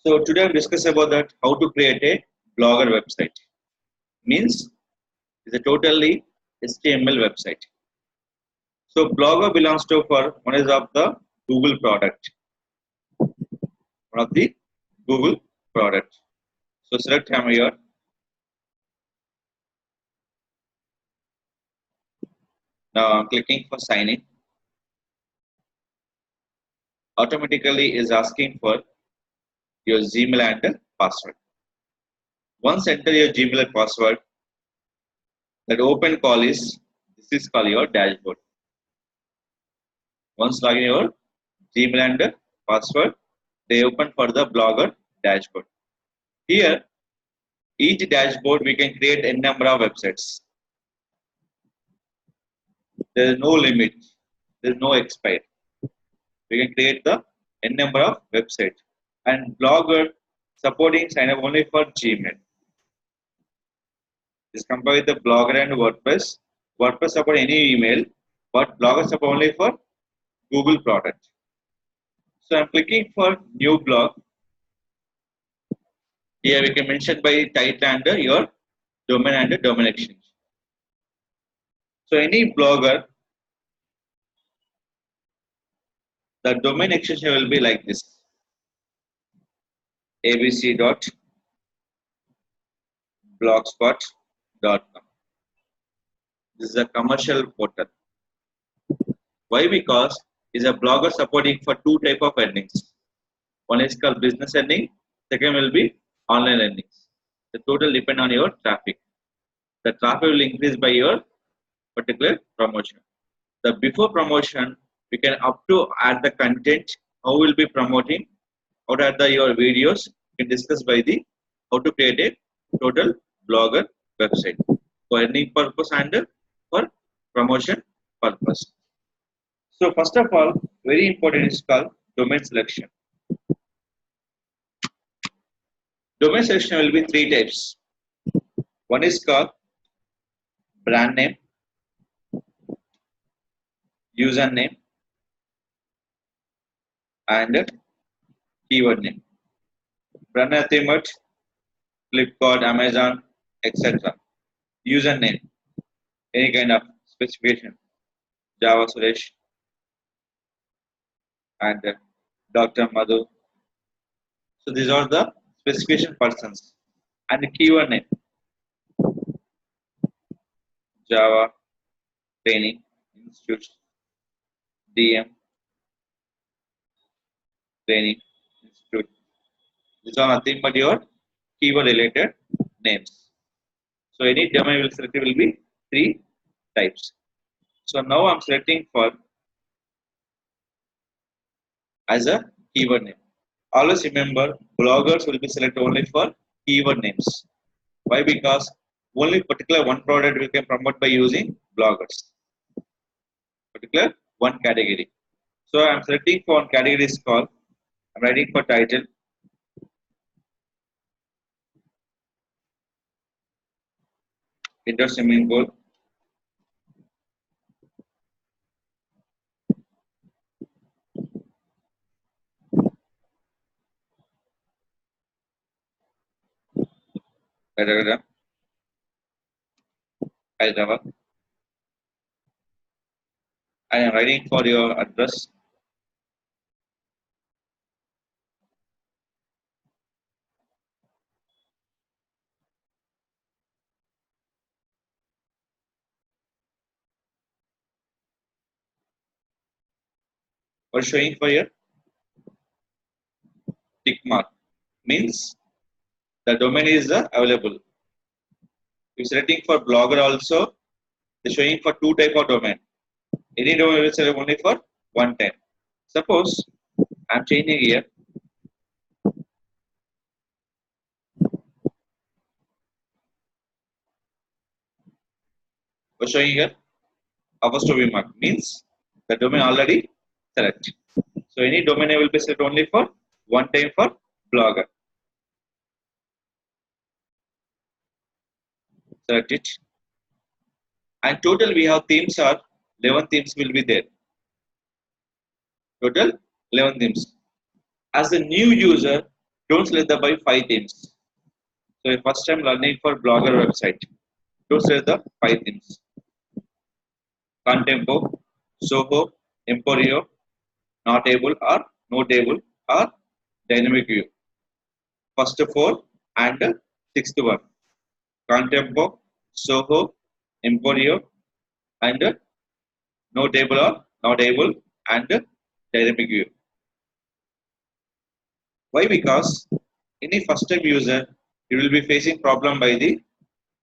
So today I'm discussing about that how to create a blogger website. Means it's a totally HTML website. So blogger belongs to for one is of the Google product. One of the Google product. So select him here. Now I'm clicking for sign in. Automatically is asking for your Gmail and password. Once enter your Gmail and password, that open call is this is called your dashboard. Once login your Gmail and password, they open for the blogger dashboard. Here, each dashboard we can create a number of websites. There is no limit. There is no expire. We can create the n number of websites. And blogger supporting sign up only for Gmail. This compared with the blogger and WordPress. WordPress support any email, but blogger support only for Google product. So I'm clicking for new blog. Here we can mention by title and your domain and domain exchange. So any blogger, the domain extension will be like this: abc.blogspot.com. This is a commercial portal. Why? Because is a blogger supporting for two type of earnings. One is called business earning. Second will be online earnings. The total depend on your traffic. The traffic will increase by your particular promotion. The before promotion, we can up to add the content. How we'll be promoting? How to add the your videos? We can discuss by the how to create a total blogger website for earning purpose and for promotion purpose. So first of all, very important is called domain selection. Domain selection will be three types. One is called brand name, username, and keyword name. Brand nothing much, Flipkart, Amazon, etc. Username, any kind of specification, Java Suresh and Dr. Madhu. So these are the specification persons. And the keyword name, Java Training Institute, DM Training Institute. These are nothing but your keyword related names. So any domain will select will be three types. So now I'm selecting for as a keyword name. Always remember bloggers will be selected only for keyword names. Why? Because only particular one product we can promote by using bloggers. Particular one category. So I'm selecting for one category is called. I'm writing for title. Enter swimming pool. Hyderabad. I am writing for your address. Or showing for your tick mark means the domain is available. If selecting for blogger also, the showing for two type of domain. Any domain will select only for one time. Suppose I'm changing here. We're showing here apostrophe mark means the domain already select. So any domain name will be set only for one time for blogger. Select it. And total we have themes are 11 themes will be there. Total 11 themes. As a new user, Don't select the by 5 themes. So first time learning for Blogger website. Don't select the 5 themes. Contempo, Soho, Emporio, Notable or Notable or Dynamic View. First four and sixth one. Contempo, Soho, Emporio, and Notable or Notable and Dynamic View. Why? Because any first time user, you will be facing problem by the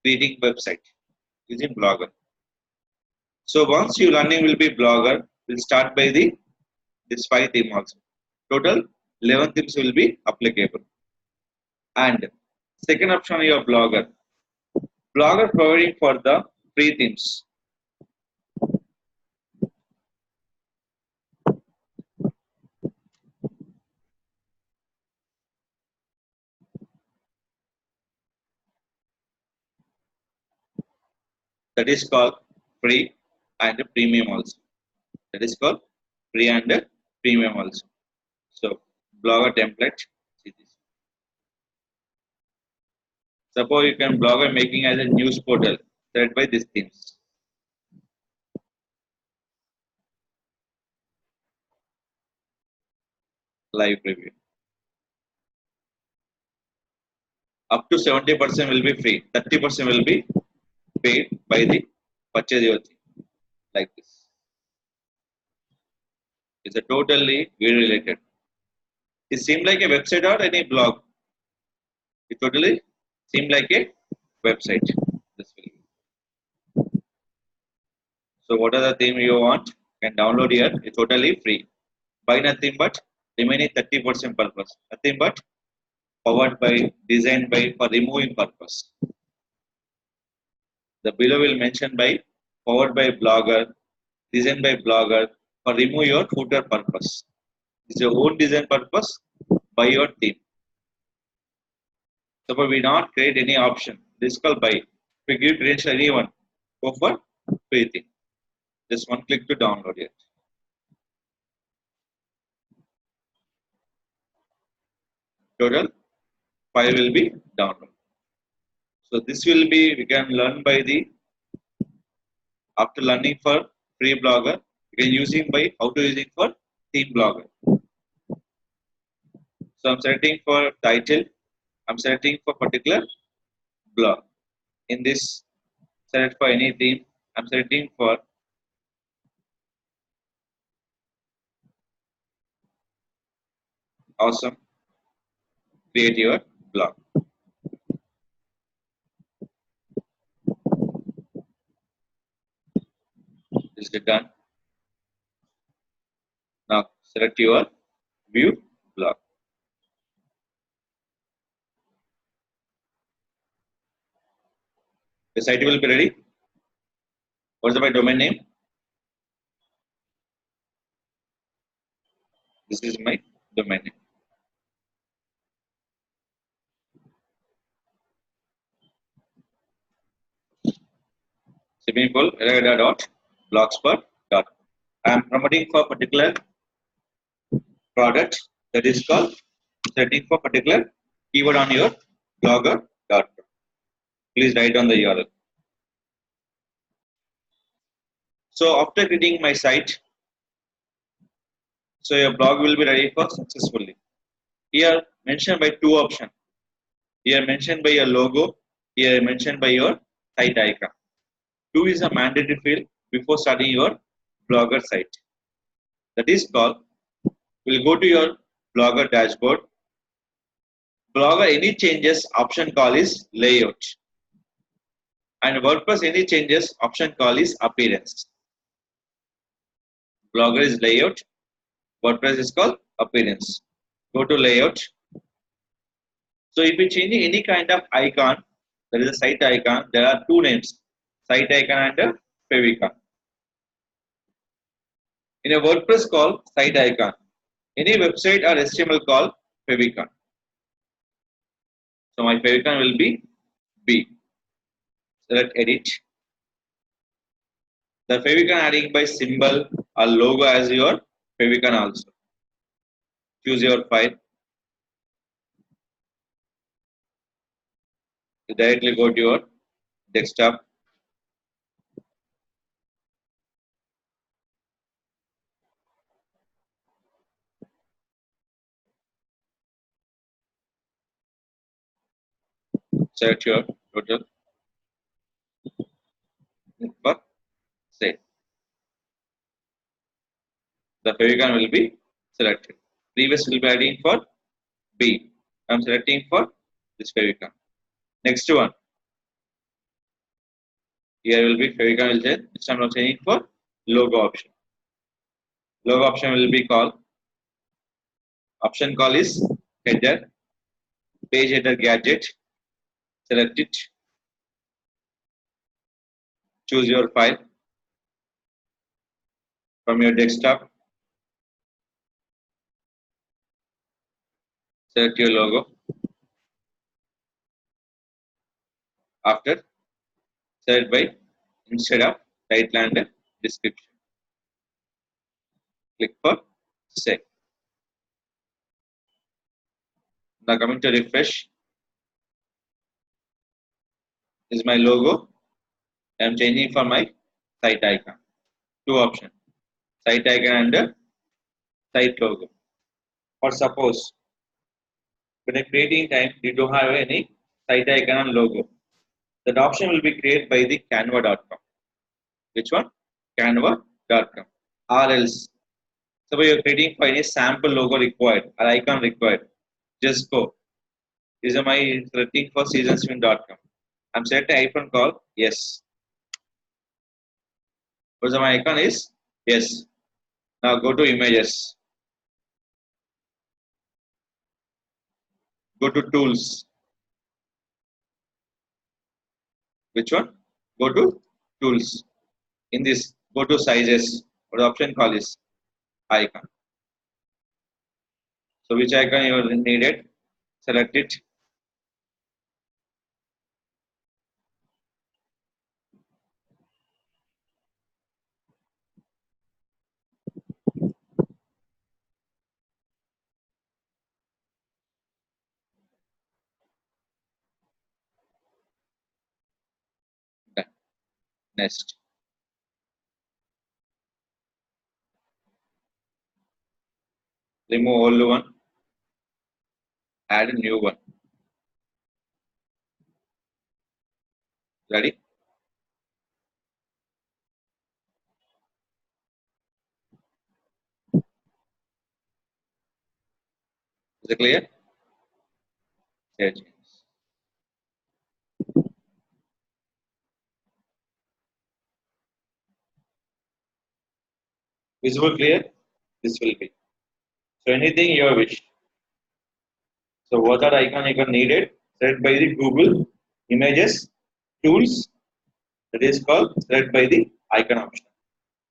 creating website using Blogger. So once you learning will be Blogger, will start by the this 5 theme also. Total 11 themes will be applicable. And second option your Blogger. Blogger providing for the free themes. That is called free and premium also. That is called free and premium also. So Blogger template. See this. Suppose you can Blogger making as a news portal. Set by these themes. Live preview. Up to 70% will be free. 30% will be paid by the purchase your thing. Like this. It's a totally video related. It seems like a website or any blog. It totally seems like a website. This will be. So what are the theme you want? You can download here. It's totally free. Buy nothing but remaining 30% purpose. Nothing but powered by, designed by, for removing purpose. The below will mention by powered by Blogger, designed by Blogger for remove your footer purpose. It's your own design purpose by your theme. Suppose we not create any option. This is called buy. If we give credential anyone, go for free theme. Just one click to download it. Total file will be downloaded. So this will be we can learn by the after learning for free Blogger, we can using by how to using for theme Blogger. So I'm setting for title. I'm setting for particular blog. In this select for any theme. I'm setting for awesome. Create your blog. This is done. Now select your view blog. The site will be ready. What is my domain name? This is my domain name. Semicolon blogspot.com. I am promoting for particular product that is called setting for particular keyword on your blogger.com. Please write on the URL. So after creating my site, so your blog will be ready for successfully. Here mentioned by two options. Here mentioned by your logo. Here mentioned by your site icon. Two is a mandatory field before starting your blogger site. That is called. We'll go to your blogger dashboard. Blogger any changes option call is layout. And WordPress any changes option call is appearance. Blogger is layout. WordPress is called appearance. Go to layout. So if you change any kind of icon, there is a site icon. There are two names, site icon and a favicon. In a WordPress call site icon, any website or HTML call favicon. So my favicon will be B. Select edit. The favicon adding by symbol or logo as your favicon also. Choose your file. You directly go to your desktop. Select your total network. Say the favicon will be selected. Previous will be adding for B. I am selecting for this favicon. Next one. Here will be favicon will say. Next time I am changing for logo option. Logo option will be called. Option call is header. Page header gadget. Select it. Choose your file from your desktop. Select your logo. After select by instead of title and description. Click for save. Now coming to refresh. This is my logo. I am changing for my site icon. Two options. Site icon and site logo. Or suppose when I creating time you don't have any site icon and logo. That option will be created by the canva.com. Which one? Canva.com. Or else. So you are creating for any sample logo required or icon required. Just go. This is my selecting for seasonswing.com. I'm selecting icon call yes. Because my icon is yes. Now go to images. Go to tools. Which one? Go to tools. In this, go to sizes. What the option call is icon. So which icon you needed? Select it. Done. Next. Remove old one. Add a new one. Ready? Is it clear? Yes. Visible clear? This will be. So anything your wish. So what are icon needed? Set by the Google Images Tools. That is called set by the icon option.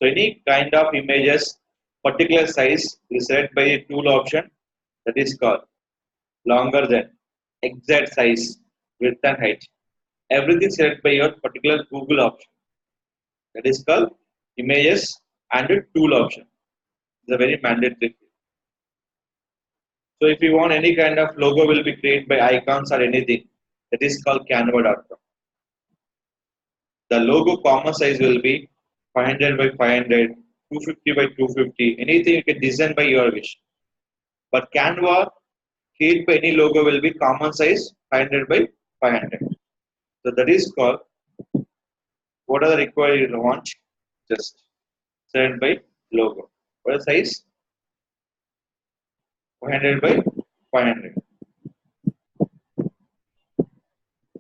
So any kind of images, particular size is set by the tool option. That is called longer than exact size, width and height. Everything set by your particular Google option. That is called images and a tool option. It's a very mandatory. So if you want any kind of logo will be created by icons or anything, that is called canva.com. The logo common size will be 500 by 500, 250 by 250, anything you can design by your wish. But Canva, create by any logo will be common size 500 by 500. So that is called, what are the required you want? Just set by logo. What is size? 500 by 500.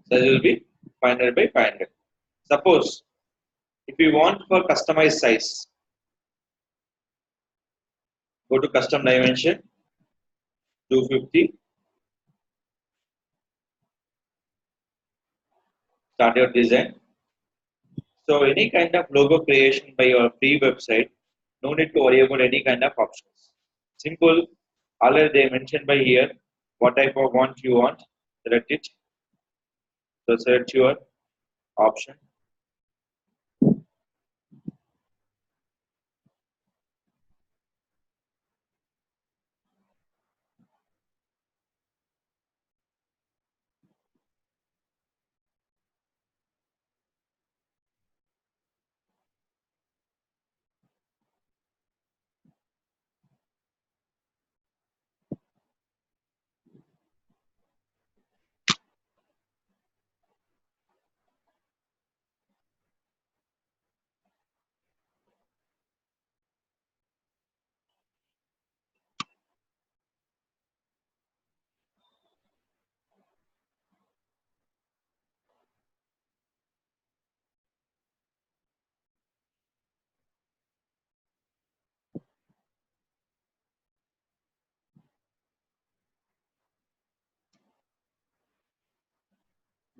Size will be 500 by 500. Suppose if you want for customized size, go to custom dimension 250. Start your design. So any kind of logo creation by your free website, no need to worry about any kind of options. Simple. Already they mentioned by here what type of font you want. Select it. So select your option.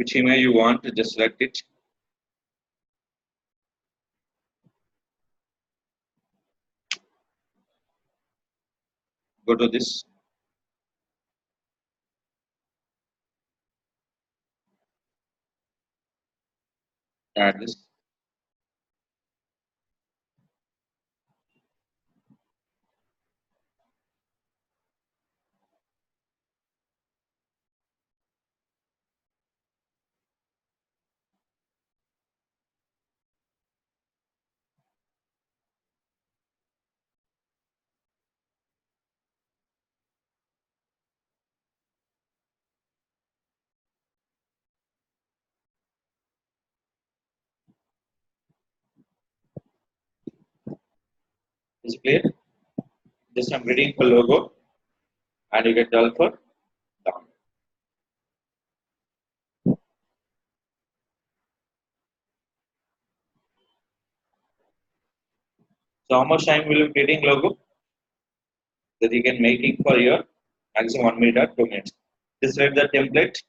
Which email you want, just select it. Go to this. Add this. Is it clear? Just I'm reading for logo and you can tell for down. So how much time will you creating logo? That you can make it for your maximum 1 minute or 2 minutes. Just select the template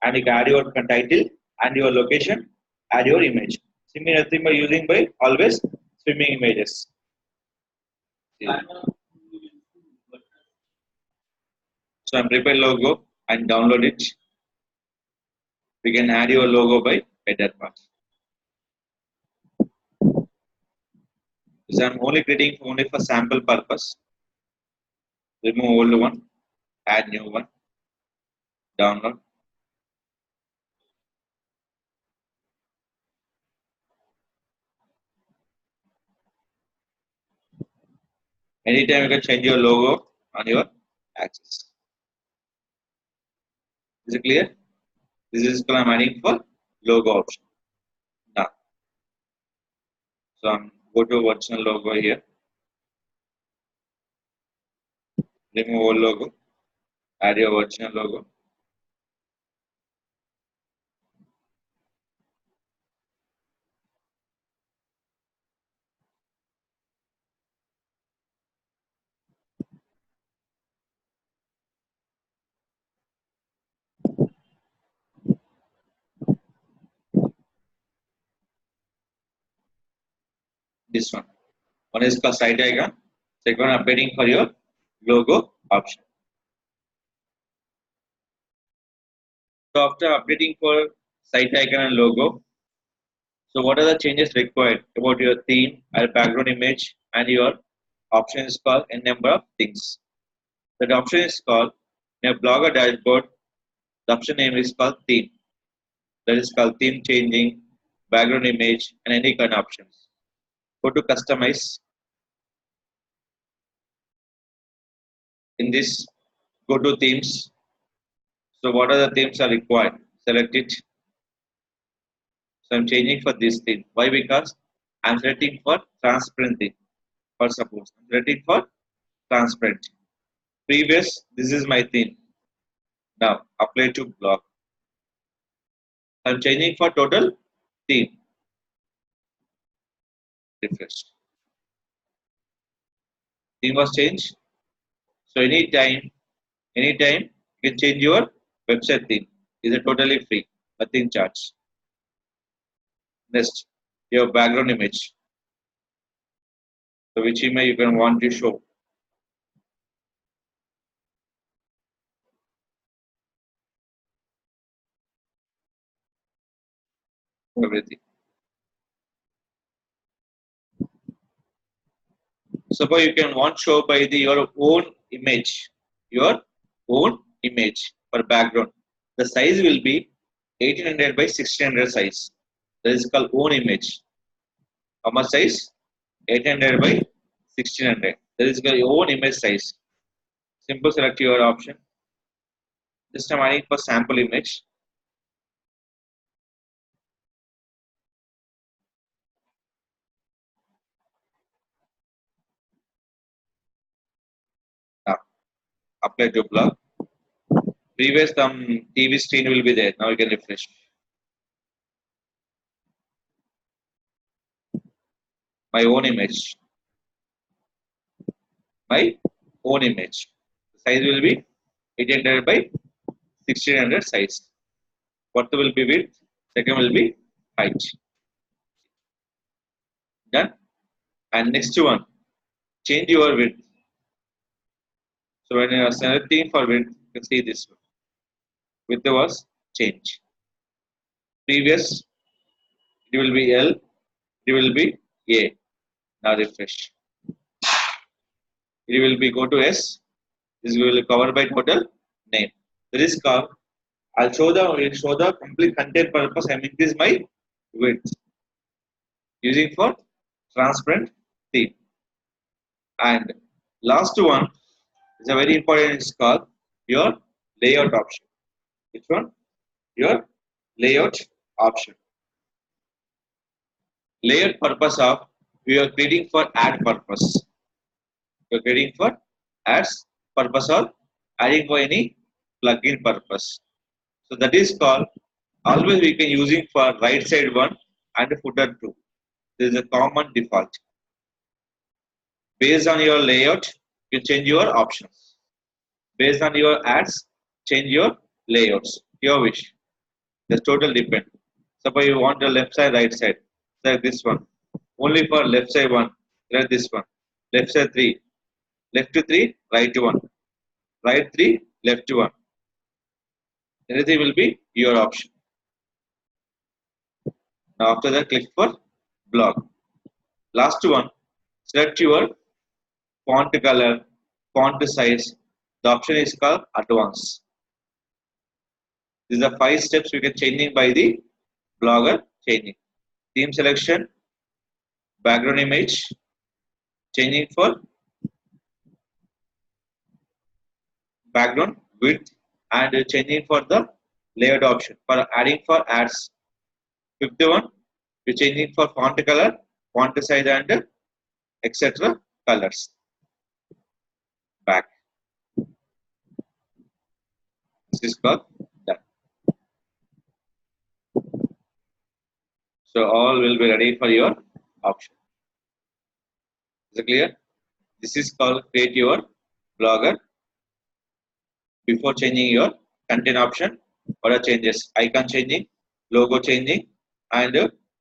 and you can add your title and your location, add your image. Similar thing by using by always swimming images. Yeah. So I'm prepare logo and download it. We can add your logo by header part. So I'm only creating only for sample purpose. Remove old one, add new one, download. Anytime you can change your logo on your axis. Is it clear? This is what I'm adding for logo option. Now, so I'm go to original logo here. Remove old logo, add your original logo. This one. One is called site icon. Second one updating for your logo option. So after updating for site icon and logo, so what are the changes required about your theme or background image and your option is called a number of things. That option is called in a blogger dashboard. The option name is called theme. That is called theme changing, background image, and any kind of options. Go to customize. In this, go to themes. So what are the themes are required? Select it. So I'm changing for this theme. Why? Because I'm selecting for transparent theme. For suppose I'm selecting for transparent. Previous, this is my theme. Now apply to blog. I'm changing for total theme. Refresh. Theme was changed. So anytime you can change your website theme. Is it totally free? Nothing charged. Next, your background image. So which image you can want to show. Everything. Suppose you can want show by your own image. Your own image for background. The size will be 1800 by 1600 size. That is called own image. How much size? 800 by 1600. That is called own image size. Simple select your option. Just I'm adding for sample image. Now, apply to blog. Previous TV screen will be there. Now you can refresh. My own image. My own image. The size will be 800 by 1600 size. First will be width, second will be height. Done. And next one, change your width. So when you are selecting for width, you can see this one. Width was change. Previous, it will be L, it will be A. Now refresh. It will be go to S. This will be covered by total name. That is called. Will show the complete content purpose. I increase my width using for transparent theme. And last one is a very important. It's called your layout option. Which one? Your layout option. Layout purpose of we are creating for ad purpose. We are creating for ads purpose or adding for any plugin purpose. So that is called always we can using for right side one and footer two. This is a common default. Based on your layout, you change your options. Based on your ads, change your layouts. Your wish. That's total depend. Suppose you want the left side, right side. Select this one. Only for left side one. Select this one. Left side 3. Left to 3, right to 1. Right 3, left to 1. Anything will be your option. Now after that, click for blog. Last one, select your font color, font size. The option is called advanced. These are 5 steps we can changing by the blogger changing. Theme selection, background image, changing for background width, and changing for the layout option for adding for ads. 5th one, we changing for font color, font size, and etc. colors. Back. This is called done. So all will be ready for your option. Is it clear? This is called create your blogger before changing your content option. What are changes? Icon changing, logo changing, and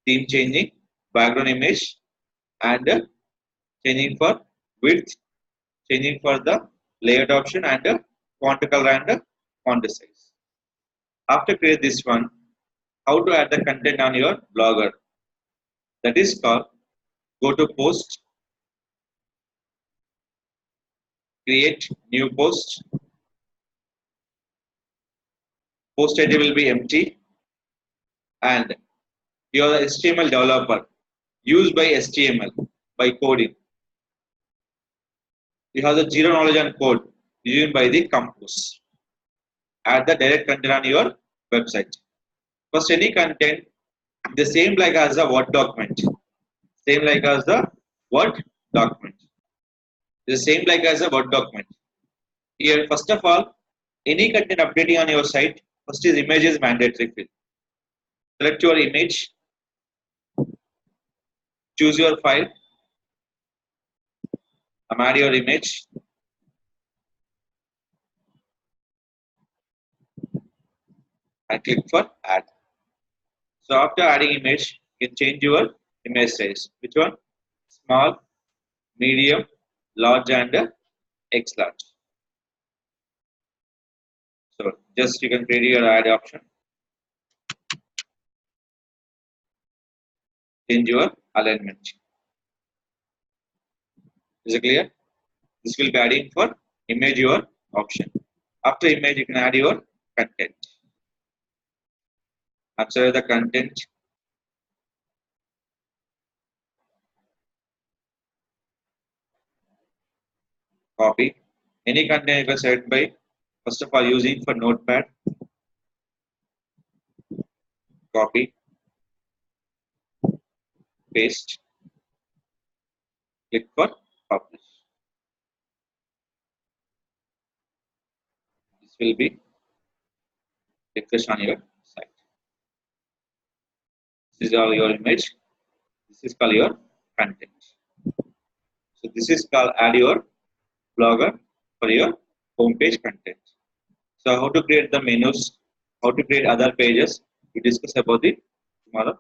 theme changing, background image, and changing for width, changing for the layout option, and font color and font size. After create this one, how to add the content on your blogger? That is called go to post, create new post. Post ID will be empty, and you are HTML developer used by HTML by coding. You have the zero knowledge on code used by the compose. Add the direct content on your website. First, any content the same like as a Word document. Same like as the Word document. The same like as a Word document. Here, first of all, any content updating on your site, first is image is mandatory field. Select your image, choose your file, add your image, and click for add. So after adding image, you can change your image size. Which one? Small, medium, large, and X large. So just you can create your add option. Change your alignment. Is it clear? This will be adding for image your option. After image, you can add your content. Answer the content. Copy. Any content you can select by first of all using for notepad. Copy. Paste. Click for publish. This will be refresh on your site. This is all your image. This is called your content. So this is called add your blogger for your homepage content. So how to create the menus, how to create other pages, we discuss about the tomorrow.